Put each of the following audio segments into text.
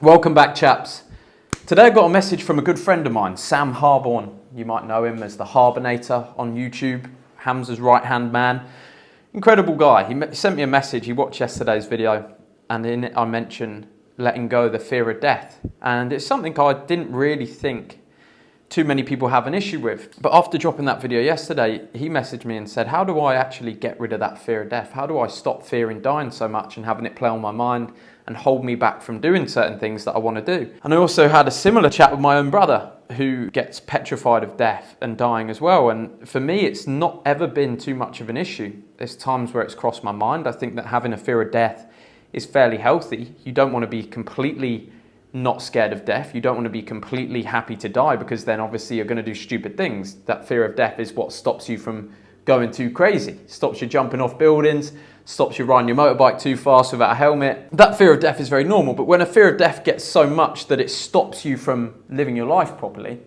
Welcome back, chaps. Today I got a message from a good friend of mine, Sam Harborne. You might know him as the Harbonator on YouTube, Hamza's right-hand man. Incredible guy. He sent me a message. He watched yesterday's video, and in it I mentioned letting go of the fear of death. And it's something I didn't really think too many people have an issue with. But after dropping that video yesterday, he messaged me and said, how do I actually get rid of that fear of death? How do I stop fearing dying so much and having it play on my mind and hold me back from doing certain things that I want to do? And I also had a similar chat with my own brother who gets petrified of death and dying as well. And for me, it's not ever been too much of an issue. There's times where it's crossed my mind. I think that having a fear of death is fairly healthy. You don't want to be completely not scared of death. You don't want to be completely happy to die, because then obviously you're going to do stupid things. That fear of death is what stops you from going too crazy, stops you jumping off buildings, stops you riding your motorbike too fast without a helmet. That fear of death is very normal, but when a fear of death gets so much that it stops you from living your life properly,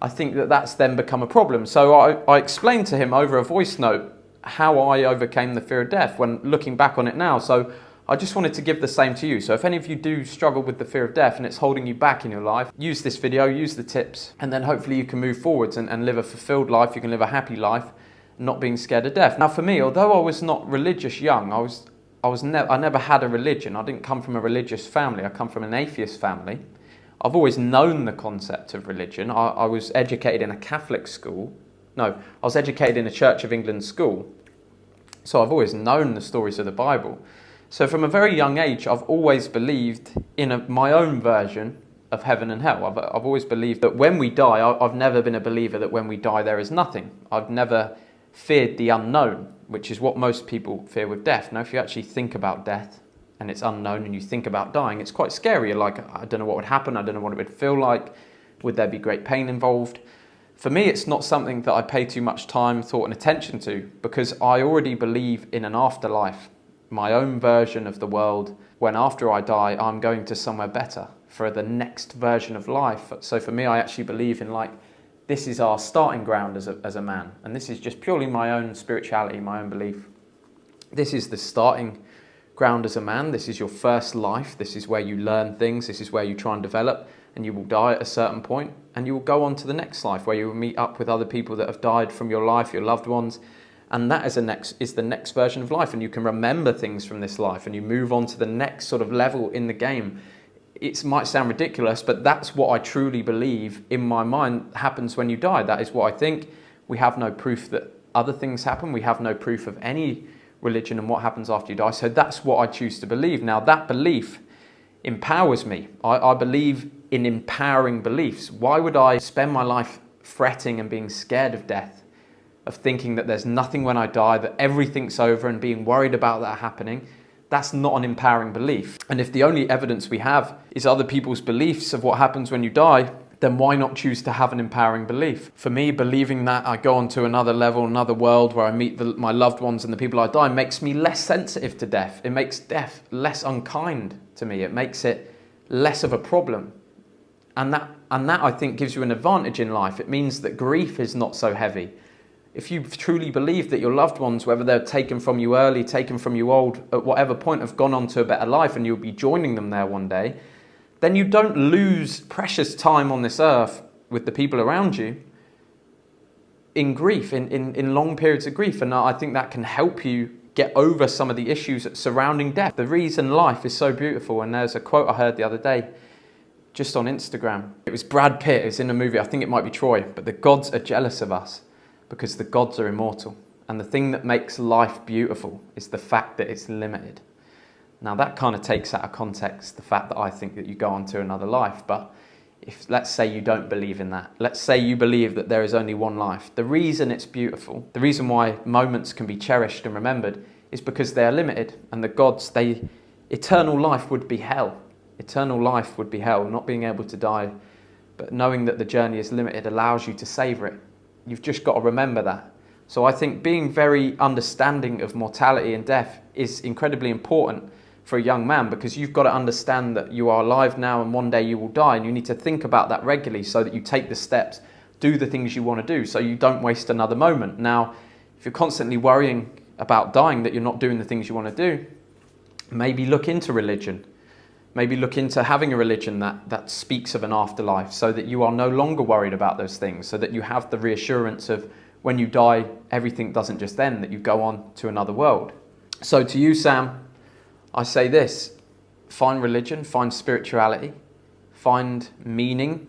I think that that's then become a problem. So I explained to him over a voice note how I overcame the fear of death when looking back on it now. So I just wanted to give the same to you. So if any of you do struggle with the fear of death and it's holding you back in your life, use this video, use the tips, and then hopefully you can move forwards and live a fulfilled life. You can live a happy life, not being scared of death. Now for me, although I was not religious young, I never had a religion. I didn't come from a religious family. I come from an atheist family. I've always known the concept of religion. I was educated in a Catholic school. No, I was educated in a Church of England school. So I've always known the stories of the Bible. So from a very young age, I've always believed in my own version of heaven and hell. I've always believed that when we die, I've never been a believer that when we die there is nothing. I've never feared the unknown, which is what most people fear with death. Now, if you actually think about death and it's unknown and you think about dying, it's quite scary. You're like, I don't know what would happen. I don't know what it would feel like. Would there be great pain involved? For me, it's not something that I pay too much time, thought and attention to, because I already believe in an afterlife. My own version of the world, when after I die, I'm going to somewhere better for the next version of life. So for me, I actually believe in this is our starting ground as a man. And this is just purely my own spirituality, my own belief. This is the starting ground as a man. This is your first life. This is where you learn things. This is where you try and develop, and you will die at a certain point, and you will go on to the next life where you will meet up with other people that have died from your life, your loved ones. And that is the next version of life, and you can remember things from this life, and you move on to the next sort of level in the game. It might sound ridiculous, but that's what I truly believe in my mind happens when you die. That is what I think. We have no proof that other things happen. We have no proof of any religion and what happens after you die. So that's what I choose to believe. Now that belief empowers me. I believe in empowering beliefs. Why would I spend my life fretting and being scared of death, of thinking that there's nothing when I die, that everything's over, and being worried about that happening? That's not an empowering belief. And if the only evidence we have is other people's beliefs of what happens when you die, then why not choose to have an empowering belief? For me, believing that I go on to another level, another world where I meet my loved ones and the people I die makes me less sensitive to death. It makes death less unkind to me. It makes it less of a problem. And that I think gives you an advantage in life. It means that grief is not so heavy. If you truly believe that your loved ones, whether they're taken from you early, taken from you old, at whatever point have gone on to a better life and you'll be joining them there one day, then you don't lose precious time on this earth with the people around you in grief, in long periods of grief. And I think that can help you get over some of the issues surrounding death. The reason life is so beautiful, and there's a quote I heard the other day just on Instagram. It was Brad Pitt, it's in a movie, I think it might be Troy, but the gods are jealous of us because the gods are immortal. And the thing that makes life beautiful is the fact that it's limited. Now that kind of takes out of context the fact that I think that you go on to another life. But if, let's say you don't believe in that. Let's say you believe that there is only one life. The reason it's beautiful, the reason why moments can be cherished and remembered is because they are limited. And the gods, eternal life would be hell. Eternal life would be hell, not being able to die. But knowing that the journey is limited allows you to savor it. You've just got to remember that. So I think being very understanding of mortality and death is incredibly important for a young man, because you've got to understand that you are alive now and one day you will die, and you need to think about that regularly so that you take the steps, do the things you want to do, so you don't waste another moment. Now, if you're constantly worrying about dying, that you're not doing the things you want to do, maybe look into religion. Maybe look into having a religion that speaks of an afterlife, so that you are no longer worried about those things, so that you have the reassurance of when you die, everything doesn't just end, that you go on to another world. So to you, Sam, I say this: find religion, find spirituality, find meaning,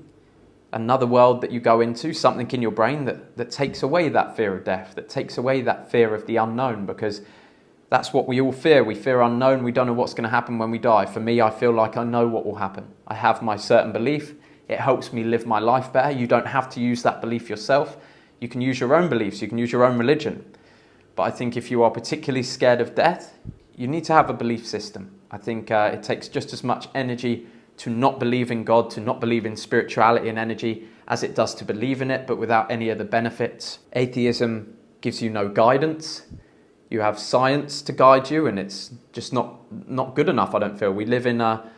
another world that you go into, something in your brain that takes away that fear of death, that takes away that fear of the unknown, because that's what we all fear. We fear unknown. We don't know what's going to happen when we die. For me, I feel like I know what will happen. I have my certain belief. It helps me live my life better. You don't have to use that belief yourself. You can use your own beliefs. You can use your own religion. But I think if you are particularly scared of death, you need to have a belief system. I think it takes just as much energy to not believe in God, to not believe in spirituality and energy, as it does to believe in it, but without any of the benefits. Atheism gives you no guidance. You have science to guide you, and it's just not good enough, I don't feel. We live in a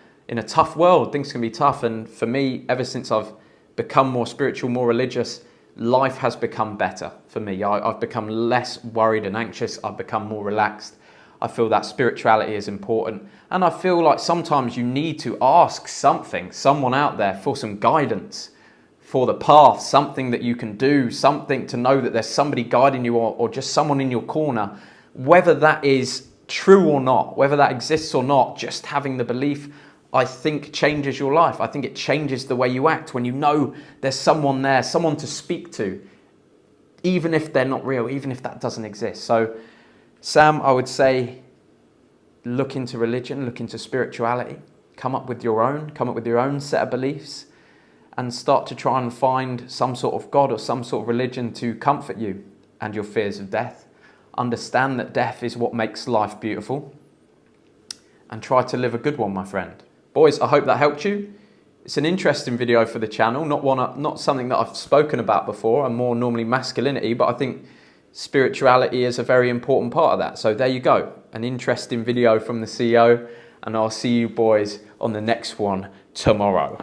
tough world. Things can be tough. And for me, ever since I've become more spiritual, more religious, life has become better for me. I've become less worried and anxious. I've become more relaxed. I feel that spirituality is important. And I feel like sometimes you need to ask someone out there for some guidance, for the path, something that you can do, something to know that there's somebody guiding you, or just someone in your corner. Whether that is true or not, whether that exists or not, just having the belief, I think, changes your life. I think it changes the way you act when you know there's someone there, someone to speak to, even if they're not real, even if that doesn't exist. So, Sam, I would say look into religion, look into spirituality, come up with your own set of beliefs, and start to try and find some sort of God or some sort of religion to comfort you and your fears of death. Understand that death is what makes life beautiful, and try to live a good one, my friend. Boys, I hope that helped you. It's an interesting video for the channel, not something that I've spoken about before. I'm more normally masculinity, but I think spirituality is a very important part of that. So there you go, an interesting video from the CEO, and I'll see you boys on the next one tomorrow.